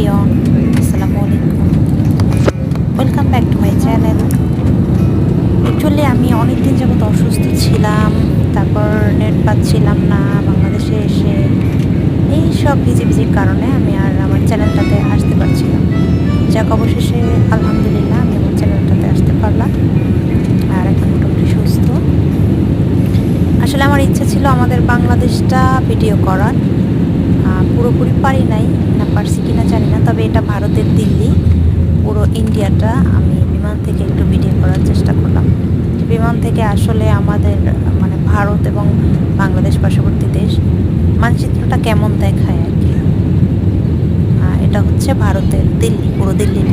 Everyone, আসসালামু আলাইকুম। Welcome back to my channel. Actually আমি অনেক দিন যাবত অসুস্থ ছিলাম, তারপর নেট পাচ্ছিলাম না বাংলাদেশে এসে। এই সব ভিজির কারণে আমি আর আমার চ্যানেলটাতে আসতে পারছিলাম। যাক, অবশেষে আলহামদুলিল্লাহ আমি আমার চ্যানেলটাতে আসতে পারলাম আর এখন মোটামুটি সুস্থ। আসলে আমার ইচ্ছা ছিল আমাদের বাংলাদেশটা ভিডিও করার, পুরোপুরি পারি নাই, না পারছি কিনা জানি না, তবে এটা ভারতের দিল্লি, পুরো ইন্ডিয়াটা আমি বিমান থেকে একটু ভিডিও করার চেষ্টা করলাম। বিমান থেকে আসলে আমাদের মানে ভারত এবং বাংলাদেশ পার্শ্ববর্তী দেশ মানচিত্রটা কেমন দেখায় আর কি। এটা হচ্ছে ভারতের দিল্লি, পুরো দিল্লির